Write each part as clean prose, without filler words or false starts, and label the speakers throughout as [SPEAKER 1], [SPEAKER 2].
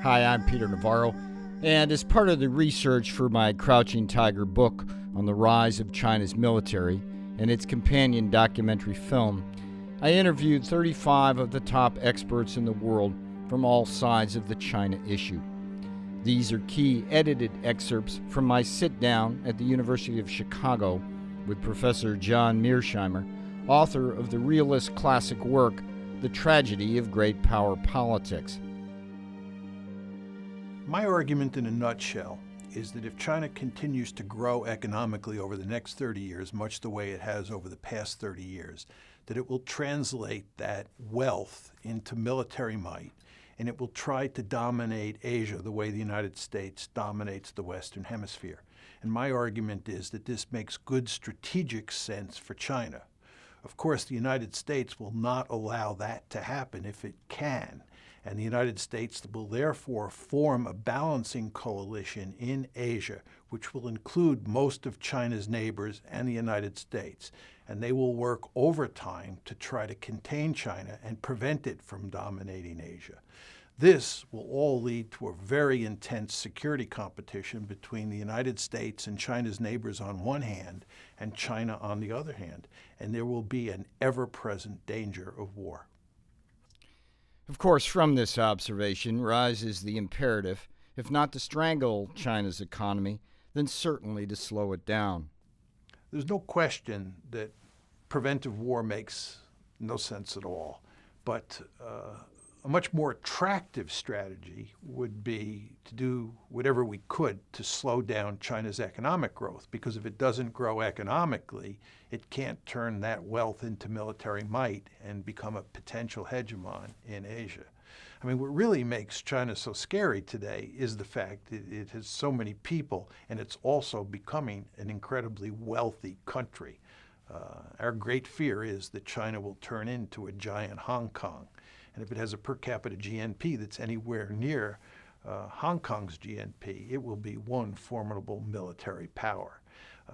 [SPEAKER 1] Hi, I'm Peter Navarro, and as part of the research for my Crouching Tiger book on the rise of China's military and its companion documentary film, I interviewed 35 of the top experts in the world from all sides of the China issue. These are key edited excerpts from my sit-down at the University of Chicago with Professor John Mearsheimer, author of the realist classic work, The Tragedy of Great Power Politics.
[SPEAKER 2] My argument in a nutshell is that if China continues to grow economically over the next 30 years, much the way it has over the past 30 years, that it will translate that wealth into military might, and it will try to dominate Asia the way the United States dominates the Western Hemisphere. And my argument is that this makes good strategic sense for China. Of course, the United States will not allow that to happen if it can. And the United States will therefore form a balancing coalition in Asia, which will include most of China's neighbors and the United States. And they will work overtime to try to contain China and prevent it from dominating Asia. This will all lead to a very intense security competition between the United States and China's neighbors on one hand and China on the other hand. And there will be an ever-present danger of war.
[SPEAKER 1] Of course, from this observation rises the imperative, if not to strangle China's economy, then certainly to slow it down.
[SPEAKER 2] There's no question that preventive war makes no sense at all, but a much more attractive strategy would be to do whatever we could to slow down China's economic growth, because if it doesn't grow economically, it can't turn that wealth into military might and become a potential hegemon in Asia. I mean, what really makes China so scary today is the fact that it has so many people, and it's also becoming an incredibly wealthy country. Our great fear is that China will turn into a giant Hong Kong. And if it has a per capita GNP that's anywhere near Hong Kong's GNP, it will be one formidable military power.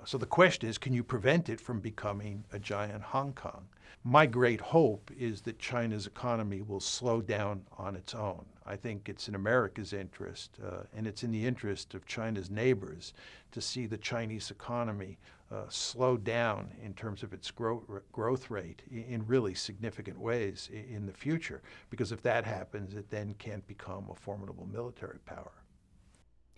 [SPEAKER 2] So the question is, can you prevent it from becoming a giant Hong Kong? My great hope is that China's economy will slow down on its own. I think it's in America's interest, and it's in the interest of China's neighbors, to see the Chinese economy slow down in terms of its growth rate in really significant ways in the future. Because if that happens, it then can't become a formidable military power.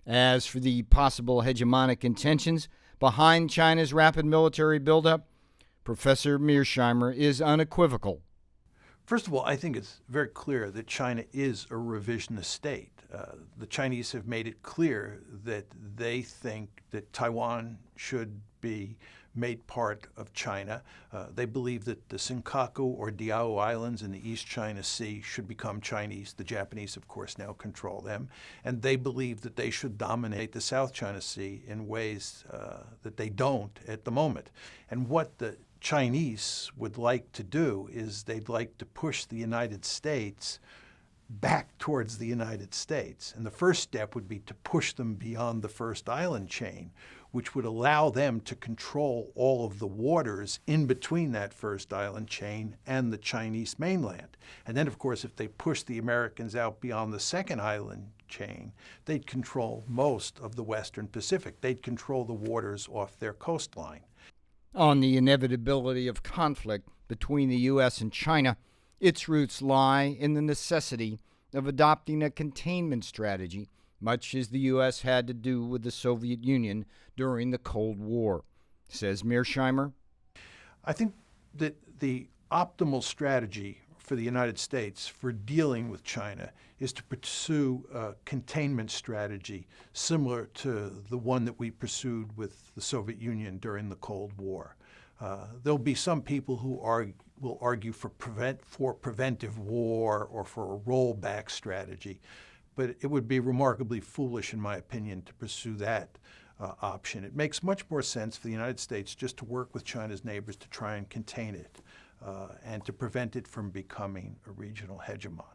[SPEAKER 1] As for the possible hegemonic intentions behind China's rapid military buildup, Professor Mearsheimer is unequivocal.
[SPEAKER 2] First of all, I think it's very clear that China is a revisionist state. The Chinese have made it clear that they think that Taiwan should be made part of China. They believe that the Senkaku or Diaoyu Islands in the East China Sea should become Chinese. The Japanese, of course, now control them. And they believe that they should dominate the South China Sea in ways that they don't at the moment. And what the Chinese would like to do is they'd like to push the United States back towards the United States. And the first step would be to push them beyond the first island chain, which would allow them to control all of the waters in between that first island chain and the Chinese mainland. And then, of course, if they push the Americans out beyond the second island chain, they'd control most of the Western Pacific. They'd control the waters off their coastline.
[SPEAKER 1] On the inevitability of conflict between the U.S. and China, its roots lie in the necessity of adopting a containment strategy, much as the U.S. had to do with the Soviet Union during the Cold War, says Mearsheimer.
[SPEAKER 2] I think that the optimal strategy for the United States for dealing with China is to pursue a containment strategy similar to the one that we pursued with the Soviet Union during the Cold War. There'll be some people who will argue for preventive war or for a rollback strategy, but it would be remarkably foolish, in my opinion, to pursue that option. It makes much more sense for the United States just to work with China's neighbors to try and contain it and to prevent it from becoming a regional hegemon.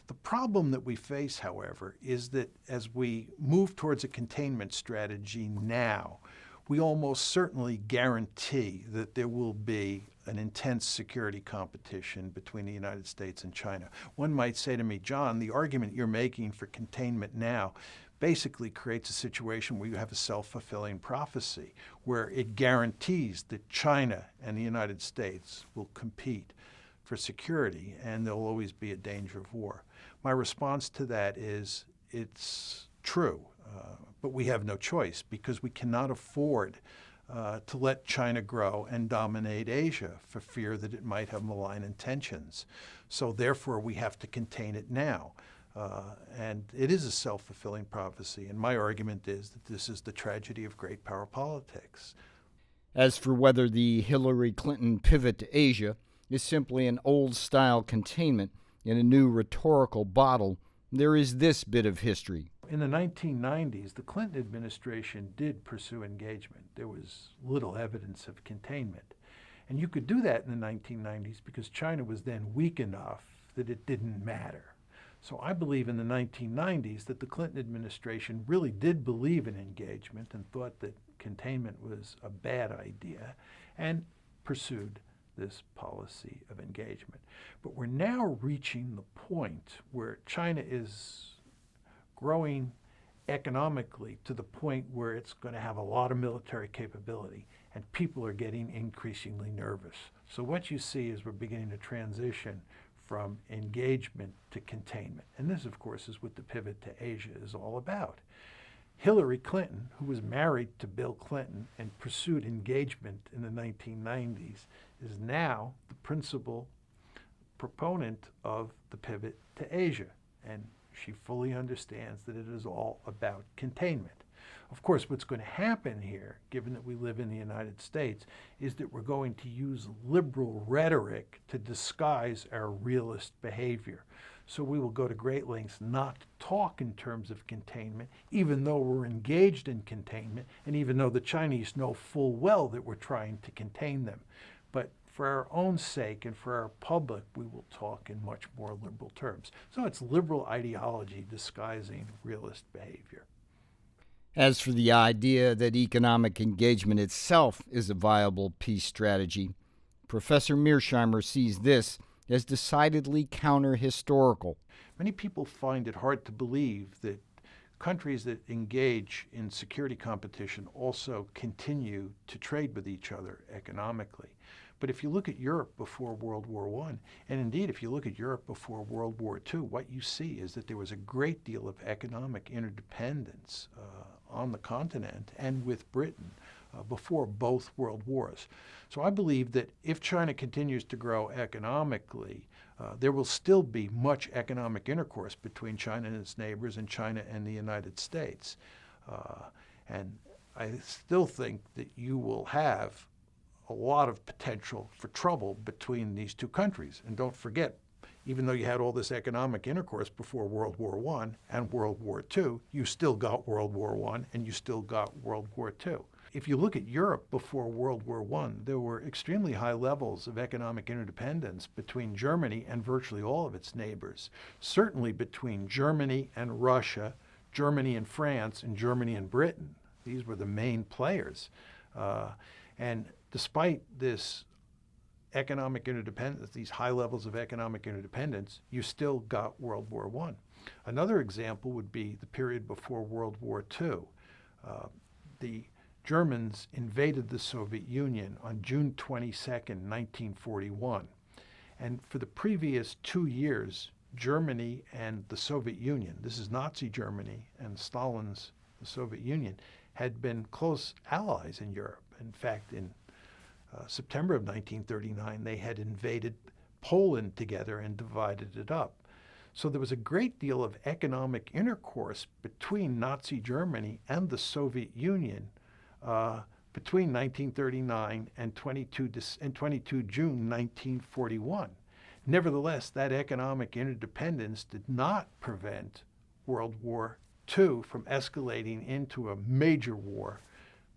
[SPEAKER 2] The problem that we face, however, is that as we move towards a containment strategy now, we almost certainly guarantee that there will be an intense security competition between the United States and China. One might say to me, John, the argument you're making for containment now basically creates a situation where you have a self-fulfilling prophecy, where it guarantees that China and the United States will compete for security and there'll always be a danger of war. My response to that is it's true, but we have no choice because we cannot afford to let China grow and dominate Asia for fear that it might have malign intentions. So therefore, we have to contain it now. And it is a self-fulfilling prophecy. And my argument is that this is the tragedy of great power politics.
[SPEAKER 1] As for whether the Hillary Clinton pivot to Asia is simply an old-style containment in a new rhetorical bottle, there is this bit of history.
[SPEAKER 2] In the 1990s, the Clinton administration did pursue engagement. There was little evidence of containment. And you could do that in the 1990s because China was then weak enough that it didn't matter. So I believe in the 1990s that the Clinton administration really did believe in engagement and thought that containment was a bad idea and pursued this policy of engagement. But we're now reaching the point where China is growing economically to the point where it's going to have a lot of military capability and people are getting increasingly nervous. So what you see is we're beginning to transition from engagement to containment. And this, of course, is what the pivot to Asia is all about. Hillary Clinton, who was married to Bill Clinton and pursued engagement in the 1990s, is now the principal proponent of the pivot to Asia. And she fully understands that it is all about containment. Of course, what's going to happen here, given that we live in the United States, is that we're going to use liberal rhetoric to disguise our realist behavior. So we will go to great lengths not to talk in terms of containment, even though we're engaged in containment, and even though the Chinese know full well that we're trying to contain them. But for our own sake and for our public, we will talk in much more liberal terms. So it's liberal ideology disguising realist behavior.
[SPEAKER 1] As for the idea that economic engagement itself is a viable peace strategy, Professor Mearsheimer sees this as decidedly counter-historical.
[SPEAKER 2] Many people find it hard to believe that countries that engage in security competition also continue to trade with each other economically. But if you look at Europe before World War I, and indeed if you look at Europe before World War II, what you see is that there was a great deal of economic interdependence on the continent and with Britain before both world wars. So I believe that if China continues to grow economically, there will still be much economic intercourse between China and its neighbors and China and the United States. And I still think that you will have a lot of potential for trouble between these two countries. And don't forget, even though you had all this economic intercourse before World War I and World War II, you still got World War I and you still got World War II. If you look at Europe before World War I, there were extremely high levels of economic interdependence between Germany and virtually all of its neighbors. Certainly between Germany and Russia, Germany and France, and Germany and Britain. These were the main players. And despite this economic interdependence, these high levels of economic interdependence, you still got World War I. Another example would be the period before World War II. The Germans invaded the Soviet Union on June 22nd, 1941. And for the previous 2 years, Germany and the Soviet Union, this is Nazi Germany and Stalin's the Soviet Union, had been close allies in Europe. In fact, in September of 1939, they had invaded Poland together and divided it up. So there was a great deal of economic intercourse between Nazi Germany and the Soviet Union between 1939 and 22 June 1941. Nevertheless, that economic interdependence did not prevent World War II from escalating into a major war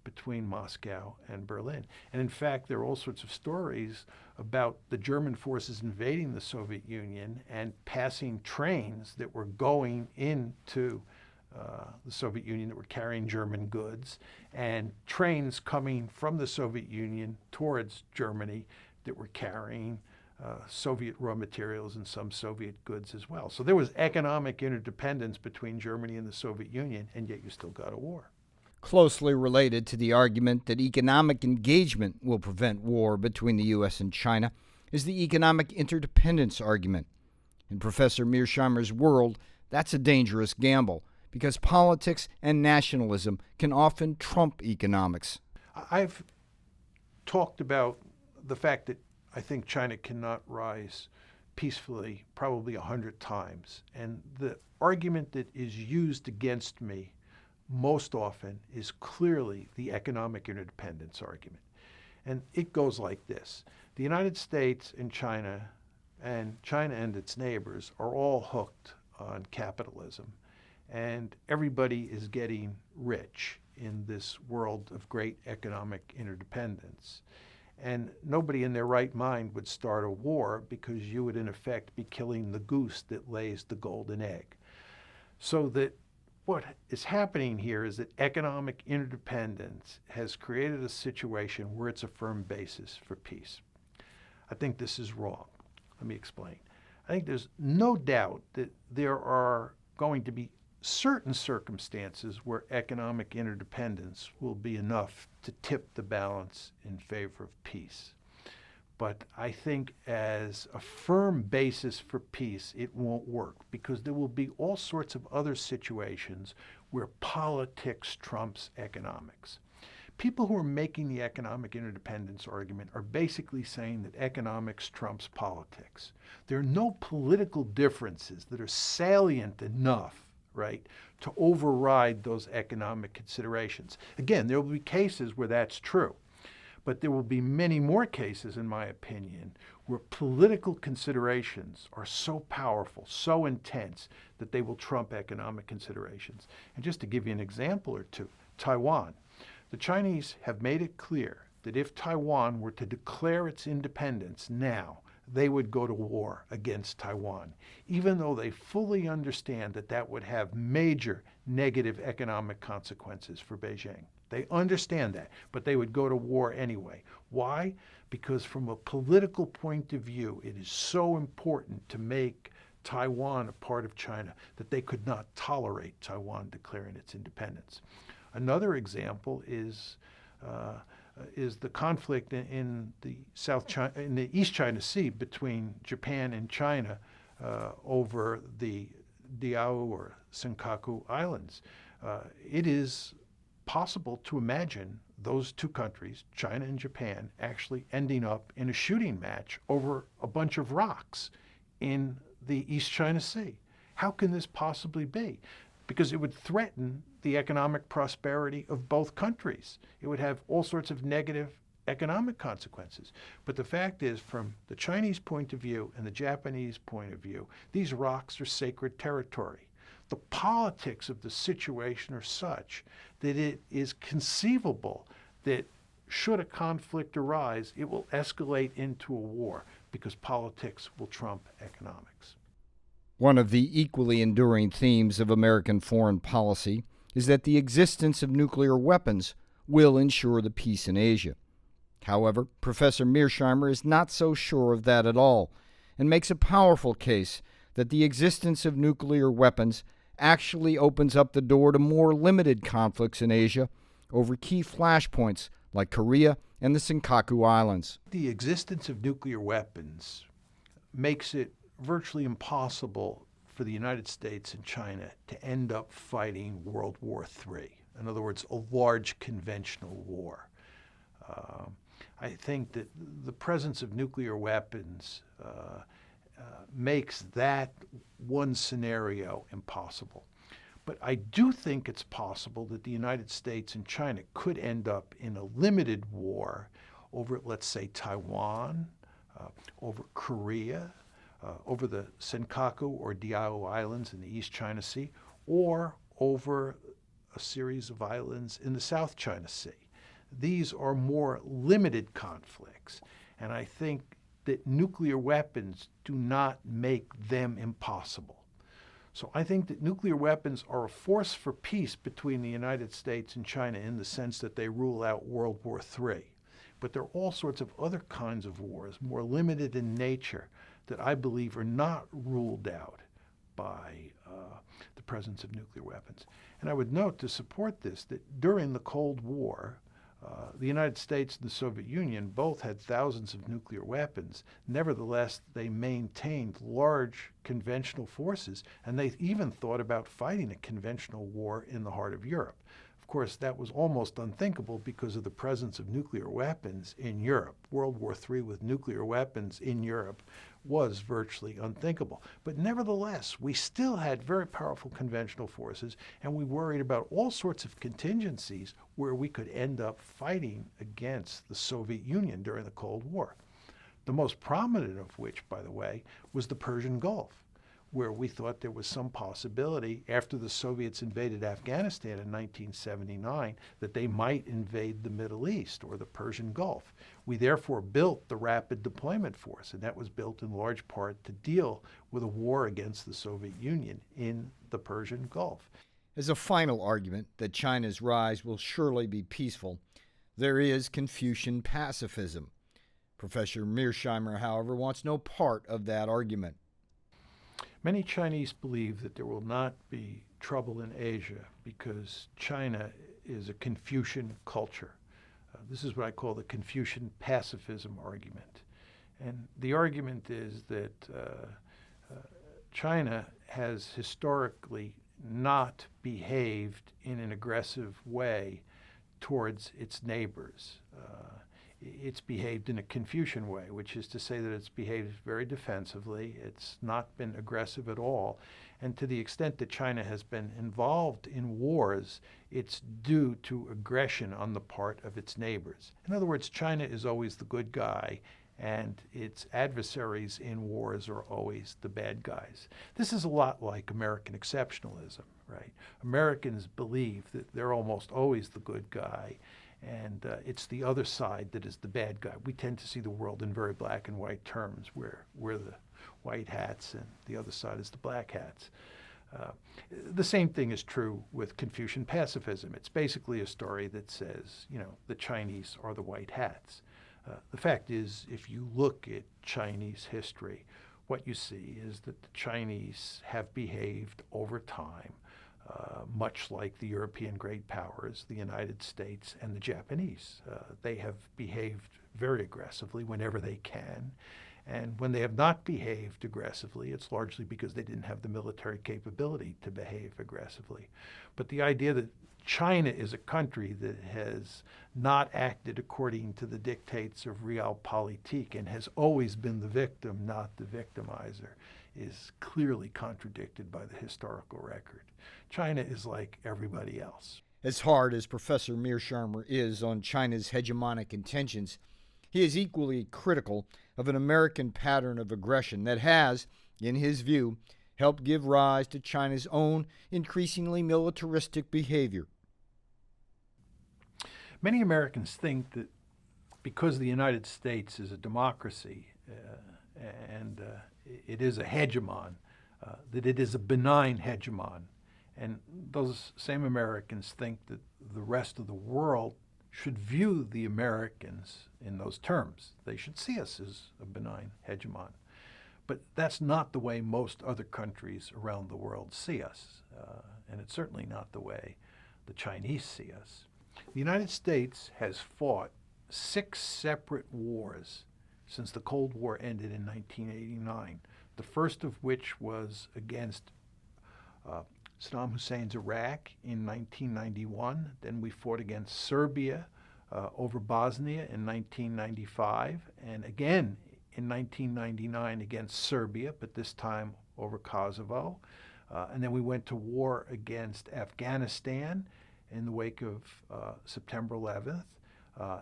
[SPEAKER 2] between Moscow and Berlin. And in fact, there are all sorts of stories about the German forces invading the Soviet Union and passing trains that were going into the Soviet Union that were carrying German goods, and trains coming from the Soviet Union towards Germany that were carrying Soviet raw materials and some Soviet goods as well. So there was economic interdependence between Germany and the Soviet Union, and yet you still got a war.
[SPEAKER 1] Closely related to the argument that economic engagement will prevent war between the U.S. and China is the economic interdependence argument. In Professor Mearsheimer's world, that's a dangerous gamble because politics and nationalism can often trump economics.
[SPEAKER 2] I've talked about the fact that I think China cannot rise peacefully probably 100 times. And the argument that is used against me most often is clearly the economic interdependence argument. And it goes like this. The United States and China and its neighbors are all hooked on capitalism. And everybody is getting rich in this world of great economic interdependence. And nobody in their right mind would start a war because you would in effect be killing the goose that lays the golden egg. So that what is happening here is that economic interdependence has created a situation where it's a firm basis for peace. I think this is wrong. Let me explain. I think there's no doubt that there are going to be certain circumstances where economic interdependence will be enough to tip the balance in favor of peace. But I think as a firm basis for peace, it won't work because there will be all sorts of other situations where politics trumps economics. People who are making the economic interdependence argument are basically saying that economics trumps politics. There are no political differences that are salient enough, right, to override those economic considerations. Again, there will be cases where that's true, but there will be many more cases, in my opinion, where political considerations are so powerful, so intense, that they will trump economic considerations. And just to give you an example or two, Taiwan. The Chinese have made it clear that if Taiwan were to declare its independence now, they would go to war against Taiwan, even though they fully understand that that would have major negative economic consequences for Beijing. They understand that, but they would go to war anyway. Why? Because from a political point of view, it is so important to make Taiwan a part of China that they could not tolerate Taiwan declaring its independence. Another example is the conflict in the East China Sea between Japan and China over the Diaoyu or Senkaku Islands. It is possible to imagine those two countries, China and Japan, actually ending up in a shooting match over a bunch of rocks in the East China Sea. How can this possibly be? Because it would threaten the economic prosperity of both countries. It would have all sorts of negative economic consequences. But the fact is, from the Chinese point of view and the Japanese point of view, these rocks are sacred territory. The politics of the situation are such that it is conceivable that should a conflict arise, it will escalate into a war because politics will trump economics.
[SPEAKER 1] One of the equally enduring themes of American foreign policy is that the existence of nuclear weapons will ensure the peace in Asia. However, Professor Mearsheimer is not so sure of that at all, and makes a powerful case that the existence of nuclear weapons actually opens up the door to more limited conflicts in Asia over key flashpoints like Korea and the Senkaku Islands.
[SPEAKER 2] The existence of nuclear weapons makes it virtually impossible for the United States and China to end up fighting World War III. In other words, a large conventional war. I think that the presence of nuclear weapons makes that one scenario impossible. But I do think it's possible that the United States and China could end up in a limited war over, let's say, Taiwan, over Korea, over the Senkaku or Diaoyu Islands in the East China Sea, or over a series of islands in the South China Sea. These are more limited conflicts, and I think that nuclear weapons do not make them impossible. So I think that nuclear weapons are a force for peace between the United States and China in the sense that they rule out World War III. But there are all sorts of other kinds of wars, more limited in nature, that I believe are not ruled out by the presence of nuclear weapons. And I would note to support this that during the Cold War, the United States and the Soviet Union both had thousands of nuclear weapons. Nevertheless, they maintained large conventional forces, and they even thought about fighting a conventional war in the heart of Europe. Of course, that was almost unthinkable because of the presence of nuclear weapons in Europe. World War III with nuclear weapons in Europe was virtually unthinkable. But nevertheless, we still had very powerful conventional forces, and we worried about all sorts of contingencies where we could end up fighting against the Soviet Union during the Cold War. The most prominent of which, by the way, was the Persian Gulf, where we thought there was some possibility after the Soviets invaded Afghanistan in 1979 that they might invade the Middle East or the Persian Gulf. We therefore built the Rapid Deployment Force, and that was built in large part to deal with a war against the Soviet Union in the Persian Gulf.
[SPEAKER 1] As a final argument that China's rise will surely be peaceful, there is Confucian pacifism. Professor Mearsheimer, however, wants no part of that argument.
[SPEAKER 2] Many Chinese believe that there will not be trouble in Asia because China is a Confucian culture. This is what I call the Confucian pacifism argument. And the argument is that China has historically not behaved in an aggressive way towards its neighbors. It's behaved in a Confucian way, which is to say that it's behaved very defensively. It's not been aggressive at all. And to the extent that China has been involved in wars, it's due to aggression on the part of its neighbors. In other words, China is always the good guy, and its adversaries in wars are always the bad guys. This is a lot like American exceptionalism, right? Americans believe that they're almost always the good guy, and it's the other side that is the bad guy. We tend to see the world in very black and white terms, where we're the white hats and the other side is the black hats. The same thing is true with Confucian pacifism. It's basically a story that says, the Chinese are the white hats. The fact is, if you look at Chinese history, what you see is that the Chinese have behaved over time much like the European great powers, the United States and the Japanese. They have behaved very aggressively whenever they can. And when they have not behaved aggressively, it's largely because they didn't have the military capability to behave aggressively. But the idea that China is a country that has not acted according to the dictates of realpolitik and has always been the victim, not the victimizer, is clearly contradicted by the historical record. China is like everybody else.
[SPEAKER 1] As hard as Professor Mearsheimer is on China's hegemonic intentions, he is equally critical of an American pattern of aggression that has, in his view, helped give rise to China's own increasingly militaristic behavior.
[SPEAKER 2] Many Americans think that because the United States is a democracy and it is a hegemon, that it is a benign hegemon. And those same Americans think that the rest of the world should view the Americans in those terms. They should see us as a benign hegemon. But that's not the way most other countries around the world see us, and it's certainly not the way the Chinese see us. The United States has fought 6 separate wars since the Cold War ended in 1989, the first of which was against Saddam Hussein's Iraq in 1991. Then we fought against Serbia over Bosnia in 1995, and again in 1999 against Serbia, but this time over Kosovo. And then we went to war against Afghanistan in the wake of September 11th.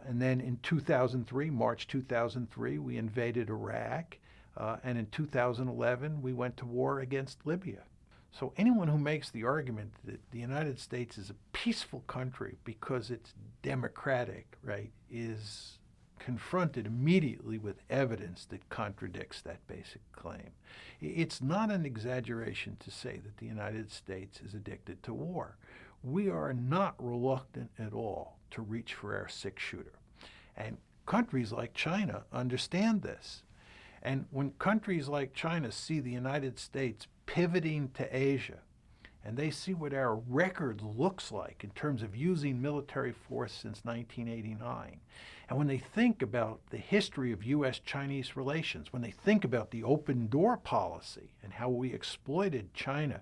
[SPEAKER 2] And then in 2003, March 2003, we invaded Iraq. And in 2011, we went to war against Libya. So anyone who makes the argument that the United States is a peaceful country because it's democratic, right, is confronted immediately with evidence that contradicts that basic claim. It's not an exaggeration to say that the United States is addicted to war. We are not reluctant at all to reach for our six-shooter. And countries like China understand this. And when countries like China see the United States pivoting to Asia, and they see what our record looks like in terms of using military force since 1989, and when they think about the history of U.S.-Chinese relations, when they think about the open door policy and how we exploited China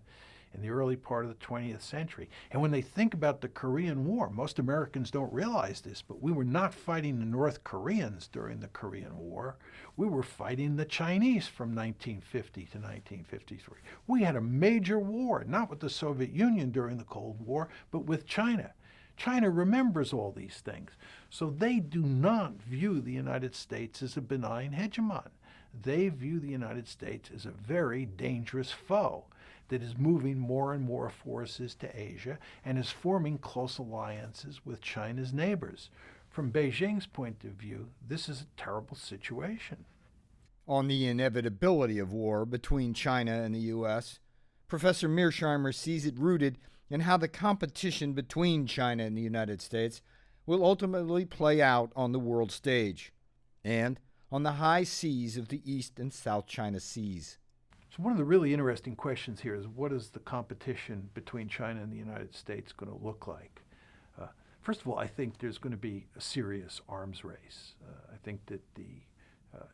[SPEAKER 2] in the early part of the 20th century, and when they think about the Korean War, most Americans don't realize this, but we were not fighting the North Koreans during the Korean War. We were fighting the Chinese from 1950 to 1953. We had a major war, not with the Soviet Union during the Cold War, but with China. China remembers all these things. So they do not view the United States as a benign hegemon. They view the United States as a very dangerous foe that is moving more and more forces to Asia and is forming close alliances with China's neighbors. From Beijing's point of view, this is a terrible situation.
[SPEAKER 1] On the inevitability of war between China and the U.S., Professor Mearsheimer sees it rooted in how the competition between China and the United States will ultimately play out on the world stage and on the high seas of the East and South China Seas.
[SPEAKER 2] So one of the really interesting questions here is, what is the competition between China and the United States going to look like? First of all, I think there's going to be a serious arms race. I think that the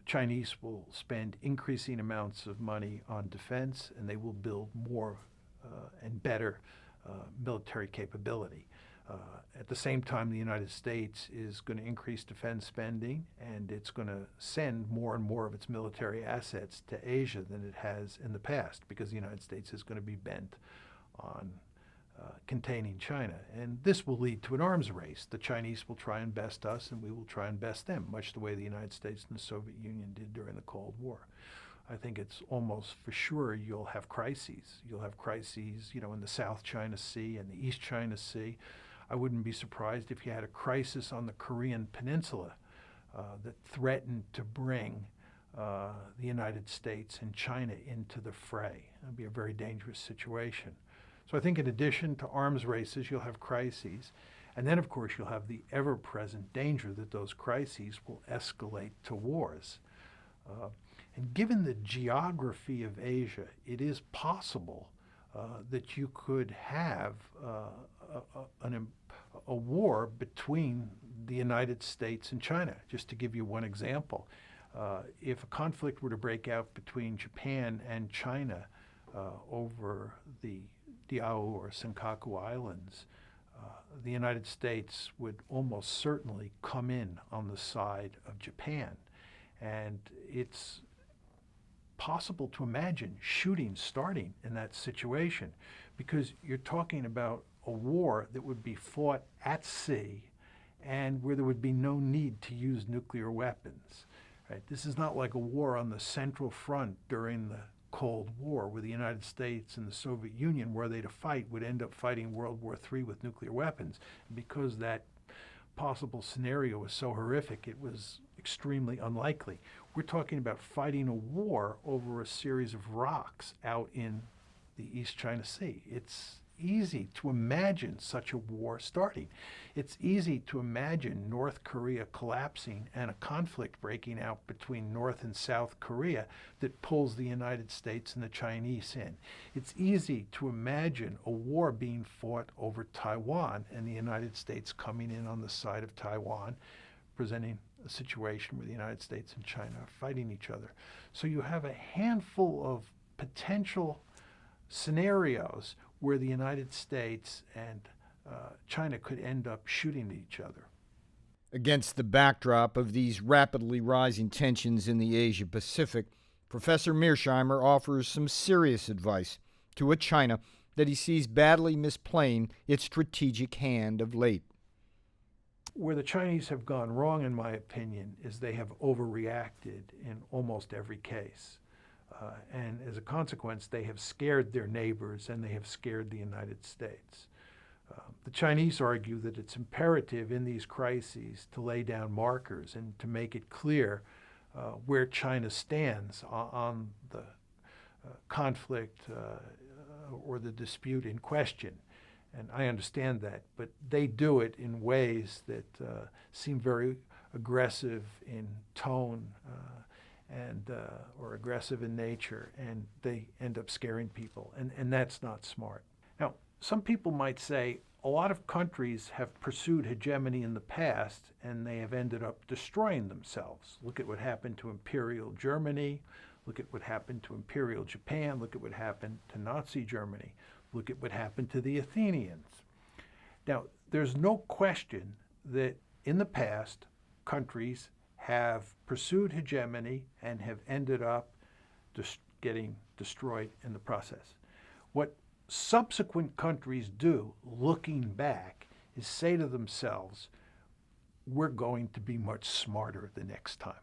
[SPEAKER 2] Chinese will spend increasing amounts of money on defense, and they will build more and better military capability. At the same time, the United States is going to increase defense spending, and it's going to send more and more of its military assets to Asia than it has in the past, because the United States is going to be bent on containing China. And this will lead to an arms race. The Chinese will try and best us, and we will try and best them, much the way the United States and the Soviet Union did during the Cold War. I think it's almost for sure you'll have crises. You'll have crises, in the South China Sea and the East China Sea. I wouldn't be surprised if you had a crisis on the Korean Peninsula that threatened to bring the United States and China into the fray. It would be a very dangerous situation. So I think in addition to arms races, you'll have crises. And then, of course, you'll have the ever-present danger that those crises will escalate to wars. And given the geography of Asia, it is possible that you could have a war between the United States and China. Just to give you one example, if a conflict were to break out between Japan and China over the Diaoyu or Senkaku Islands, the United States would almost certainly come in on the side of Japan. And it's possible to imagine shooting starting in that situation, because you're talking about a war that would be fought at sea and where there would be no need to use nuclear weapons. Right? This is not like a war on the Central Front during the Cold War, where the United States and the Soviet Union, were they to fight, would end up fighting World War III with nuclear weapons. Because that possible scenario was so horrific, it was extremely unlikely. We're talking about fighting a war over a series of rocks out in the East China Sea. It's easy to imagine such a war starting. It's easy to imagine North Korea collapsing and a conflict breaking out between North and South Korea that pulls the United States and the Chinese in. It's easy to imagine a war being fought over Taiwan and the United States coming in on the side of Taiwan, presenting a situation where the United States and China are fighting each other. So you have a handful of potential scenarios where the United States and China could end up shooting at each other.
[SPEAKER 1] Against the backdrop of these rapidly rising tensions in the Asia-Pacific, Professor Mearsheimer offers some serious advice to a China that he sees badly misplaying its strategic hand of late.
[SPEAKER 2] Where the Chinese have gone wrong, in my opinion, is they have overreacted in almost every case. And as a consequence, they have scared their neighbors and they have scared the United States. The Chinese argue that it's imperative in these crises to lay down markers and to make it clear where China stands on the conflict or the dispute in question. And I understand that, but they do it in ways that seem very aggressive in tone or aggressive in nature, and they end up scaring people, and that's not smart. Now, some people might say a lot of countries have pursued hegemony in the past, and they have ended up destroying themselves. Look at what happened to Imperial Germany. Look at what happened to Imperial Japan. Look at what happened to Nazi Germany. Look at what happened to the Athenians. Now, there's no question that in the past, countries have pursued hegemony and have ended up getting destroyed in the process. What subsequent countries do, looking back, is say to themselves, we're going to be much smarter the next time.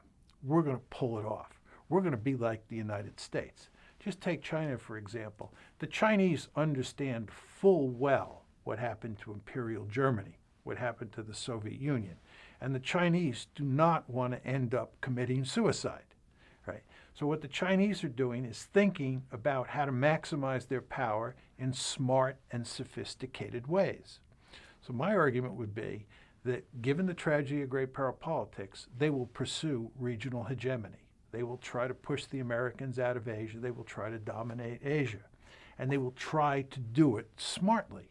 [SPEAKER 2] We're going to pull it off. We're going to be like the United States. Just take China, for example. The Chinese understand full well what happened to Imperial Germany, what happened to the Soviet Union. And the Chinese do not want to end up committing suicide, right? So what the Chinese are doing is thinking about how to maximize their power in smart and sophisticated ways. So my argument would be that given the tragedy of great power politics, they will pursue regional hegemony. They will try to push the Americans out of Asia. They will try to dominate Asia. And they will try to do it smartly.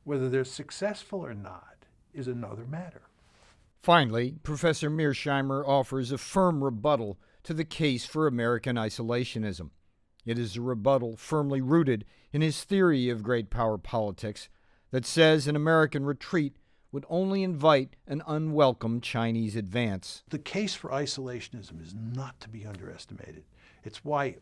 [SPEAKER 2] Whether they're successful or not is another matter.
[SPEAKER 1] Finally, Professor Mearsheimer offers a firm rebuttal to the case for American isolationism. It is a rebuttal firmly rooted in his theory of great power politics that says an American retreat would only invite an unwelcome Chinese advance.
[SPEAKER 2] The case for isolationism is not to be underestimated. It's why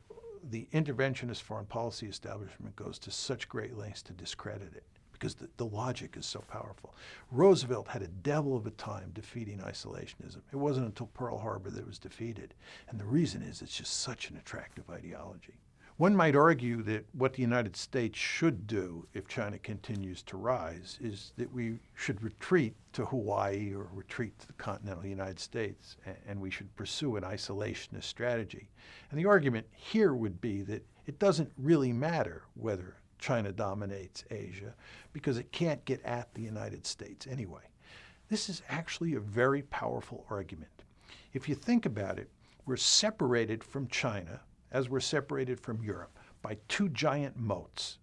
[SPEAKER 2] the interventionist foreign policy establishment goes to such great lengths to discredit it, because the logic is so powerful. Roosevelt had a devil of a time defeating isolationism. It wasn't until Pearl Harbor that it was defeated. And the reason is it's just such an attractive ideology. One might argue that what the United States should do if China continues to rise is that we should retreat to Hawaii or retreat to the continental United States, and we should pursue an isolationist strategy. And the argument here would be that it doesn't really matter whether China dominates Asia because it can't get at the United States anyway. This is actually a very powerful argument. If you think about it, we're separated from China as we're separated from Europe by two giant moats.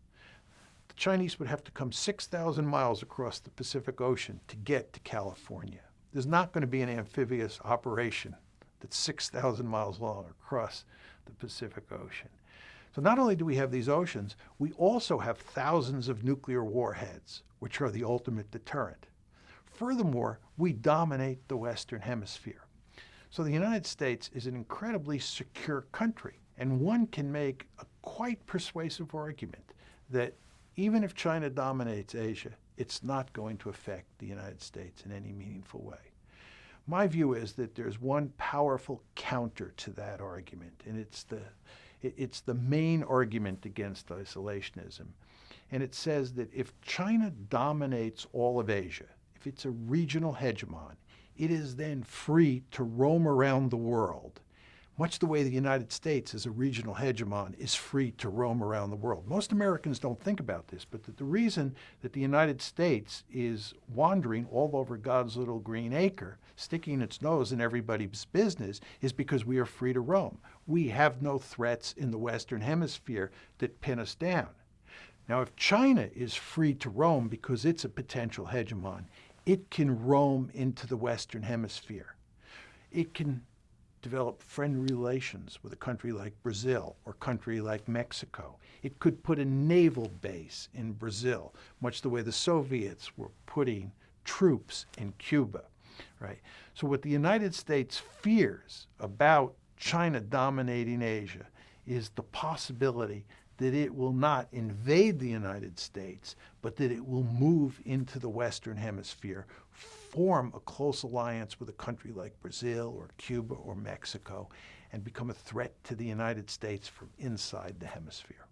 [SPEAKER 2] The Chinese would have to come 6,000 miles across the Pacific Ocean to get to California. There's not going to be an amphibious operation that's 6,000 miles long across the Pacific Ocean. So not only do we have these oceans, we also have thousands of nuclear warheads, which are the ultimate deterrent. Furthermore, we dominate the Western Hemisphere. So the United States is an incredibly secure country. And one can make a quite persuasive argument that even if China dominates Asia, it's not going to affect the United States in any meaningful way. My view is that there's one powerful counter to that argument, and it's the main argument against isolationism. And it says that if China dominates all of Asia, if it's a regional hegemon, it is then free to roam around the world, much the way the United States as a regional hegemon is free to roam around the world. Most Americans don't think about this, but the reason that the United States is wandering all over God's little green acre, sticking its nose in everybody's business, is because we are free to roam. We have no threats in the Western Hemisphere that pin us down. Now, if China is free to roam because it's a potential hegemon, it can roam into the Western Hemisphere. It can develop friendly relations with a country like Brazil or a country like Mexico. It could put a naval base in Brazil, much the way the Soviets were putting troops in Cuba, right? So what the United States fears about China dominating Asia is the possibility that it will not invade the United States, but that it will move into the Western Hemisphere, form a close alliance with a country like Brazil or Cuba or Mexico, and become a threat to the United States from inside the hemisphere.